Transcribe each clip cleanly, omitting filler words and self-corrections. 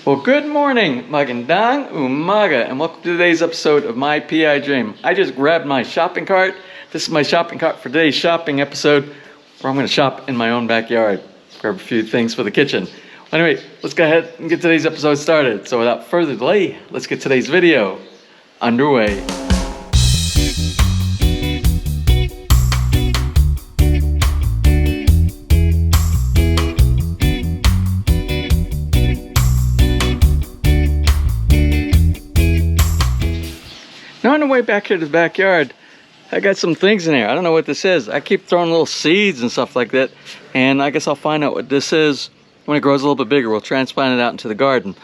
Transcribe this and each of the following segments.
Well, good morning, magandang umaga, and welcome to today's episode of My PI Dream. I just grabbed my shopping cart. This is my shopping cart for today's shopping episode, where I'm going to shop in my own backyard. Grab a few things for the kitchen. Anyway, let's go ahead and get today's episode started. So without further delay, let's get today's video underway. Now on the way back here to the backyard, I got some things in here. I don't know what this is. I keep throwing little seeds and stuff like that, and I guess I'll find out what this is when it grows a little bit bigger. We'll transplant it out into the garden.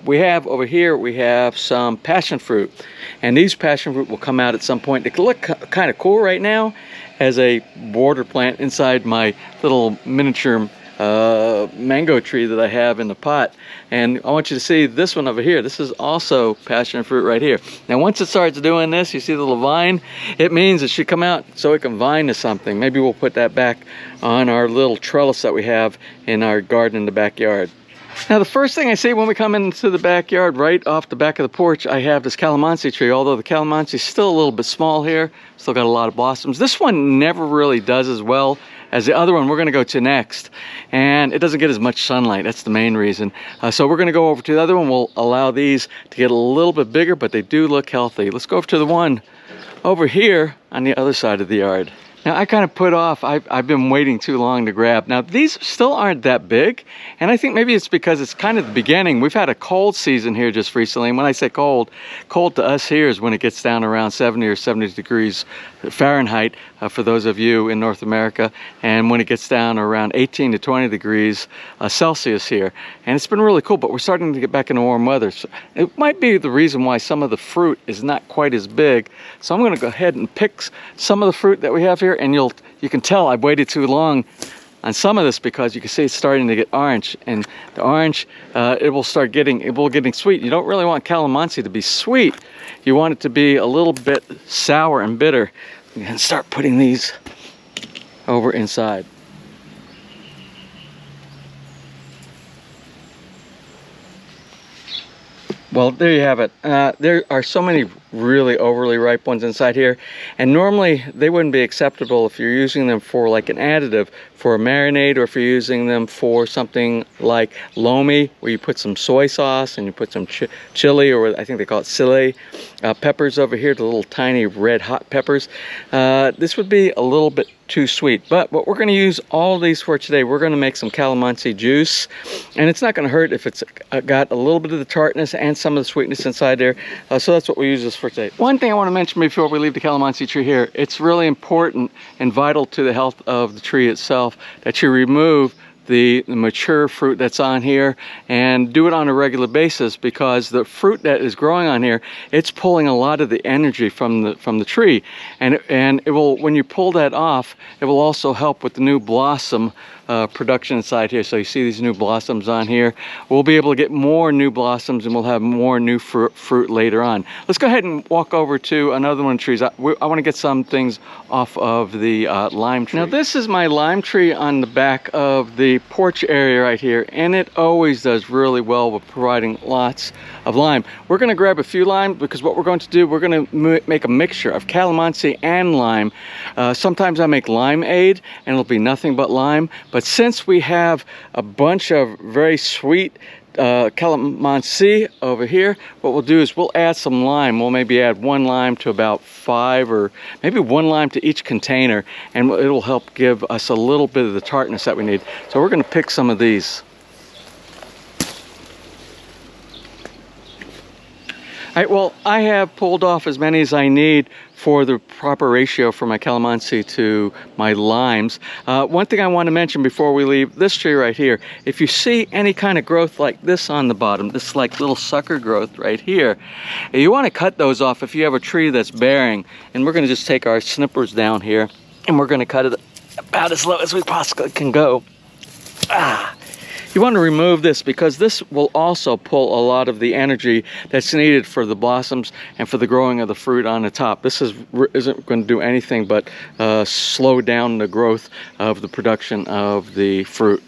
We have over here, we have some passion fruit, and these passion fruit will come out at some point. They look kind of cool right now as a border plant inside my little miniature mango tree that I have in the pot. And I want you to see this one over here. This is also passion fruit right here. Now once it starts doing this, you see the little vine, it means it should come out so it can vine to something. Maybe we'll put that back on our little trellis that we have in our garden in the backyard. Now the first thing I see when we come into the backyard, right off the back of the porch, I have this Calamansi tree. Although the Calamansi is still a little bit small here, still got a lot of blossoms. This one never really does as well as the other one we're going to go to next, and it doesn't get as much sunlight. That's the main reason. So we're going to go over to the other one. We'll allow these to get a little bit bigger, but they do look healthy. Let's go over to the one over here on the other side of the yard. Now I kind of put off, I've been waiting too long to grab. Now these still aren't that big, and I think maybe it's because it's kind of the beginning. We've had a cold season here just recently, and when I say cold, cold to us here is when it gets down around 70 or 70 degrees Fahrenheit for those of you in North America, and when it gets down around 18 to 20 degrees Celsius here. And it's been really cool, but we're starting to get back into warm weather. So it might be the reason why some of the fruit is not quite as big. So I'm going to go ahead and pick some of the fruit that we have here, and you can tell I've waited too long on some of this because you can see it's starting to get orange, and the orange it will getting sweet. You don't really want Calamansi to be sweet. You want it to be a little bit sour and bitter. And start putting these over inside. Well, there you have it. There are so many really overly ripe ones inside here, and normally they wouldn't be acceptable if you're using them for like an additive for a marinade, or if you're using them for something like lomi, where you put some soy sauce and you put some chili, or I think they call it chile peppers over here, the little tiny red hot peppers. This would be a little bit too sweet, but what we're going to use all of these for today, we're going to make some Calamansi juice, and it's not going to hurt if it's got a little bit of the tartness and some of the sweetness inside there. So that's what we use this for today. One thing I want to mention before we leave the Calamansi tree here, it's really important and vital to the health of the tree itself that you remove the mature fruit that's on here, and do it on a regular basis, because the fruit that is growing on here, it's pulling a lot of the energy from the tree, and it will, when you pull that off, it will also help with the new blossom production inside here. So you see these new blossoms on here. We'll be able to get more new blossoms, and we'll have more new fruit later on. Let's go ahead and walk over to another one of the trees. I want to get some things off of the lime tree. Now this is my lime tree on the back of the porch area right here, and it always does really well with providing lots of lime. We're going to grab a few lime, because what we're going to do, we're going to make a mixture of Calamansi and lime. Sometimes I make limeade and it'll be nothing but lime, but since we have a bunch of very sweet Calamansi over here, what we'll do is we'll add some lime. We'll maybe add one lime to about 5, or maybe one lime to each container, and it'll help give us a little bit of the tartness that we need. So we're going to pick some of these. All right, well, I have pulled off as many as I need for the proper ratio for my Calamansi to my limes. One thing I want to mention before we leave this tree right here, if you see any kind of growth like this on the bottom, this like little sucker growth right here, you want to cut those off if you have a tree that's bearing. And we're going to just take our snippers down here, and we're going to cut it about as low as we possibly can go. You want to remove this, because this will also pull a lot of the energy that's needed for the blossoms and for the growing of the fruit on the top. This isn't going to do anything but slow down the growth of the production of the fruit.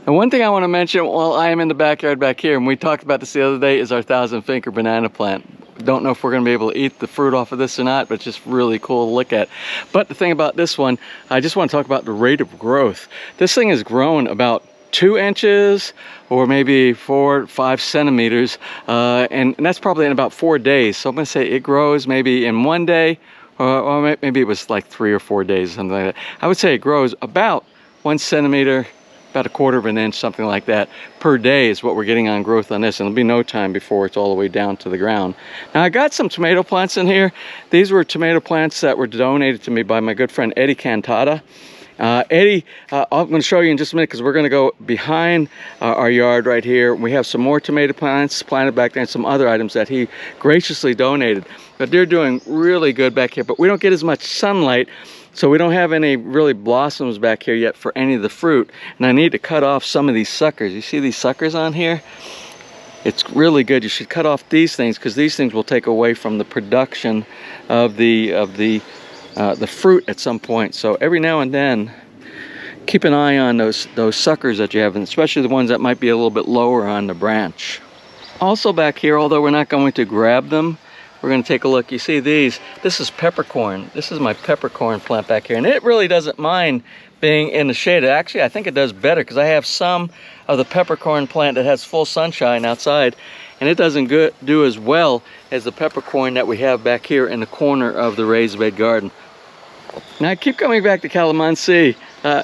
And one thing I want to mention while I am in the backyard back here, and we talked about this the other day, is our 1,000-finger banana plant. Don't know if we're going to be able to eat the fruit off of this or not, but it's just really cool to look at. But the thing about this one, I just want to talk about the rate of growth. This thing has grown about 2 inches or maybe 4 or 5 centimeters, and that's probably in about 4 days. So I'm going to say it grows maybe in 1 day, or maybe it was like 3 or 4 days, something like that. I would say it grows about 1 centimeter, about 1/4 of an inch, something like that, per day is what we're getting on growth on this, and it'll be no time before it's all the way down to the ground. Now I got some tomato plants in here. These were tomato plants that were donated to me by my good friend Eddie Cantata. Eddie, I'm going to show you in just a minute because we're going to go behind our yard right here. We have some more tomato plants planted back there and some other items that he graciously donated. But they're doing really good back here, but we don't get as much sunlight, so we don't have any really blossoms back here yet for any of the fruit. And I need to cut off some of these suckers. You see these suckers on here? It's really good. You should cut off these things because these things will take away from the production of the fruit at some point. So every now and then, keep an eye on those suckers that you have, and especially the ones that might be a little bit lower on the branch. Also back here, although we're not going to grab them, we're going to take a look. You see these? This is peppercorn. This is my peppercorn plant back here, and it really doesn't mind being in the shade. Actually, I think it does better because I have some of the peppercorn plant that has full sunshine outside, and it doesn't do as well as the peppercorn that we have back here in the corner of the raised bed garden. Now I keep coming back to Calamansi.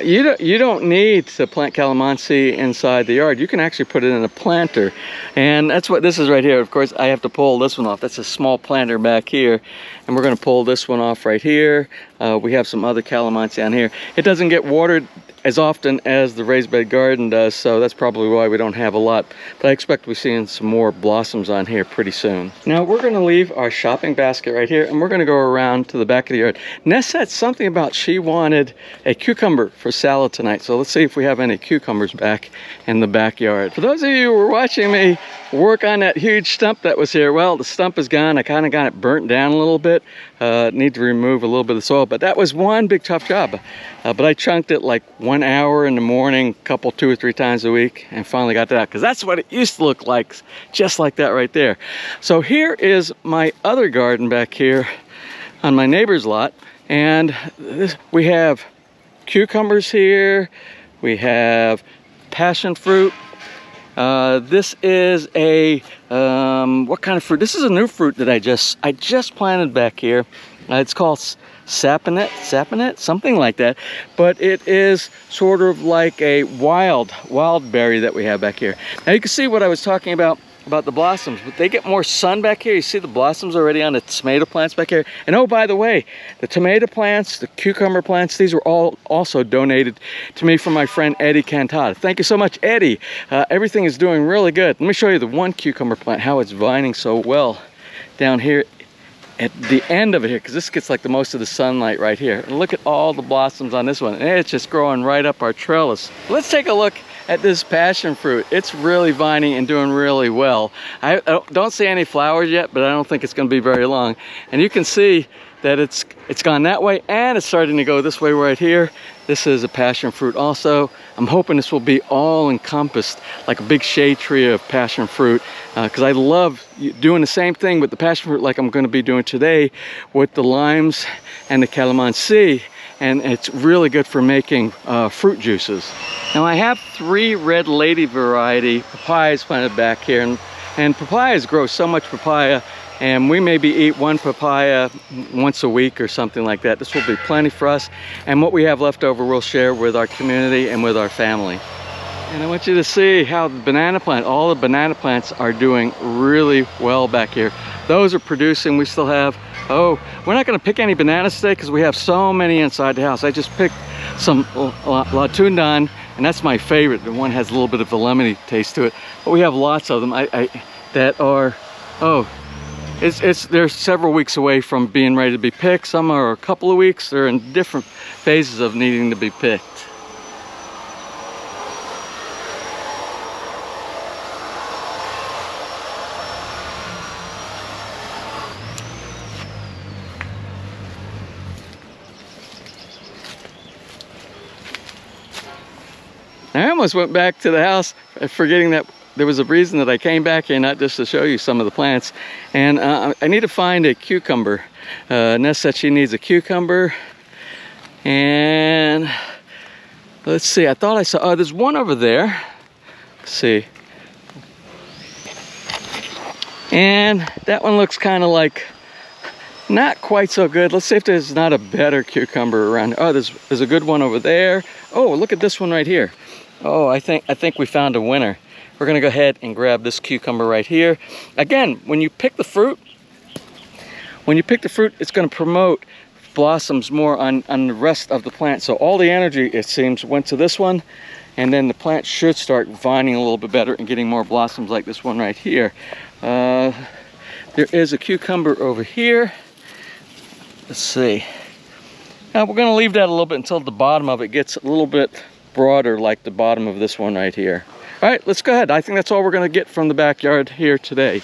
You don't need to plant Calamansi inside the yard. You can actually put it in a planter, and that's what this is right here. Of course, I have to pull this one off. That's a small planter back here, and we're going to pull this one off right here. We have some other Calamansi on here. It doesn't get watered as often as the raised bed garden does, so that's probably why we don't have a lot, but I expect we're seeing some more blossoms on here pretty soon. Now we're going to leave our shopping basket right here, and we're going to go around to the back of the yard. Ness said something about she wanted a cucumber for salad tonight, so let's see if we have any cucumbers back in the backyard. For those of you who were watching me work on that huge stump that was here, well, the stump is gone. I kind of got it burnt down a little bit. Need to remove a little bit of the soil, but that was one big tough job. But I chunked it like 1 hour in the morning, 2 or 3 times a week, and finally got that out, because that's what it used to look like, just like that right there. So here is my other garden back here on my neighbor's lot, and we have cucumbers here, we have passion fruit. This is a what kind of fruit? This is a new fruit that I just planted back here. It's called sapinette, something like that. But it is sort of like a wild berry that we have back here. Now you can see what I was talking about the blossoms, but they get more sun back here. You see the blossoms already on the tomato plants back here. And oh, by the way, the tomato plants, the cucumber plants, these were all also donated to me from my friend Eddie Cantata. Thank you so much, Eddie. Everything is doing really good. Let me show you the one cucumber plant, how it's vining so well down here at the end of it here, because this gets like the most of the sunlight right here. And look at all the blossoms on this one. And it's just growing right up our trellis. Let's take a look at this passion fruit. It's really vining and doing really well. I don't see any flowers yet, but I don't think it's going to be very long. And you can see that it's gone that way, and it's starting to go this way right here. This is a passion fruit also. I'm hoping this will be all encompassed like a big shade tree of passion fruit, because I love doing the same thing with the passion fruit like I'm going to be doing today with the limes and the calamansi. And it's really good for making fruit juices. Now I have 3 red lady variety papayas planted back here, and papayas grow so much papaya, and we maybe eat 1 papaya once a week or something like that. This will be plenty for us, and what we have left over we'll share with our community and with our family. And I want you to see how the banana plant, all the banana plants are doing really well back here. Those are producing. We still have, oh, we're not going to pick any bananas today because we have so many inside the house. I just picked some Latundan, and that's my favorite. The one has a little bit of a lemony taste to it. But we have lots of them that are, oh, they're several weeks away from being ready to be picked. Some are a couple of weeks. They're in different phases of needing to be picked. Now, I almost went back to the house forgetting that there was a reason that I came back here, not just to show you some of the plants. And I need to find a cucumber. Ness said she needs a cucumber. And let's see, I thought I saw, oh, there's one over there. Let's see. And that one looks kind of like not quite so good. Let's see if there's not a better cucumber around. Oh, there's a good one over there. Oh, look at this one right here. Oh, I think we found a winner. We're gonna go ahead and grab this cucumber right here. Again, when you pick the fruit, it's gonna promote blossoms more on the rest of the plant. So all the energy, it seems, went to this one, and then the plant should start vining a little bit better and getting more blossoms like this one right here. There is a cucumber over here. Let's see. Now we're gonna leave that a little bit until the bottom of it gets a little bit broader like the bottom of this one right here. All right, let's go ahead. I think that's all we're gonna get from the backyard here today.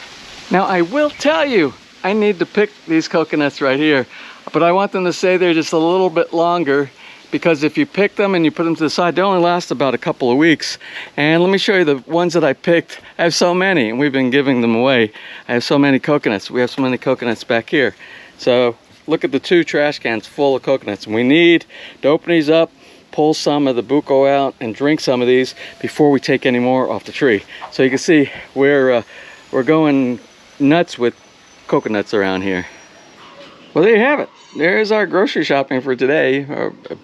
Now I will tell you, I need to pick these coconuts right here, but I want them to stay there just a little bit longer, because if you pick them and you put them to the side, they only last about a couple of weeks. And let me show you the ones that I picked. I have so many, and we've been giving them away. I have so many coconuts. We have so many coconuts back here. So look at the 2 trash cans full of coconuts. And we need to open these up, pull some of the buco out, and drink some of these before we take any more off the tree. So you can see we're going nuts with coconuts around here. Well, there you have it. There's our grocery shopping for today.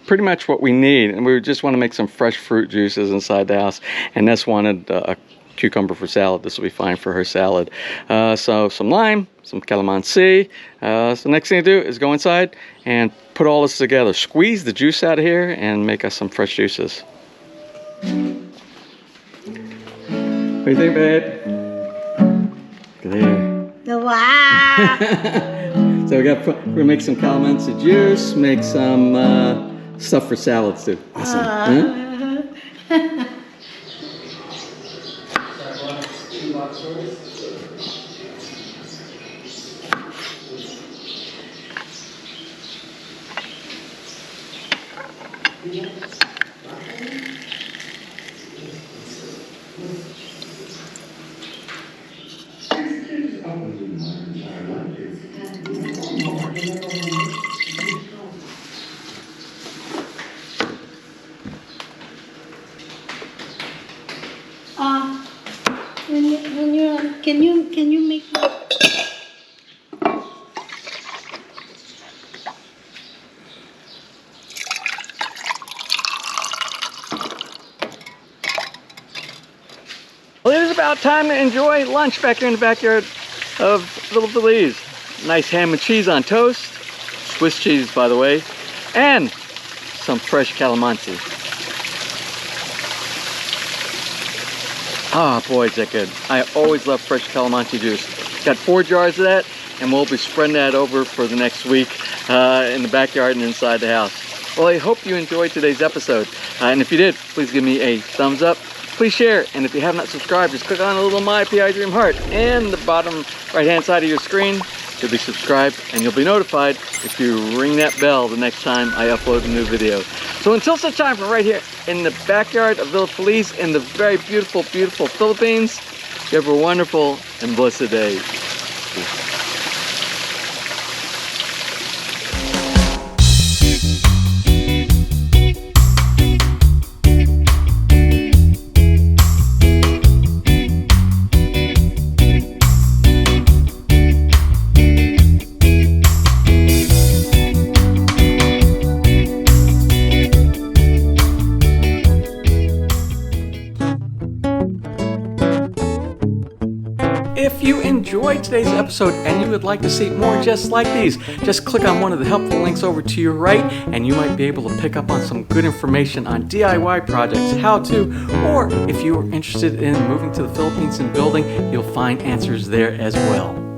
Pretty much what we need. And we just want to make some fresh fruit juices inside the house. And Ness wanted a cucumber for salad. This will be fine for her salad. So some lime, some calamansi. So the next thing to do is go inside and put all this together. Squeeze the juice out of here and make us some fresh juices. What do you think, babe? Look there. Wow! So we're gonna make some calamansi juice, make some stuff for salads too. Awesome. Huh? Can you make me? Well, it is about time to enjoy lunch back here in the backyard of Villa Feliz. Nice ham and cheese on toast, Swiss cheese by the way, and some fresh calamansi. Ah, boy, is that good. I always love fresh calamansi juice. Got 4 jars of that, and we'll be spreading that over for the next week in the backyard and inside the house. Well, I hope you enjoyed today's episode. And if you did, please give me a thumbs up. Please share, and if you have not subscribed, just click on the little My PI Dream heart in the bottom right-hand side of your screen. You'll be subscribed, and you'll be notified if you ring that bell the next time I upload a new video. So until such time, from right here in the backyard of Villa Feliz in the very beautiful, beautiful Philippines, you have a wonderful and blessed day. If you enjoyed today's episode and you would like to see more just like these, just click on one of the helpful links over to your right and you might be able to pick up on some good information on DIY projects, how to, or if you are interested in moving to the Philippines and building, you'll find answers there as well.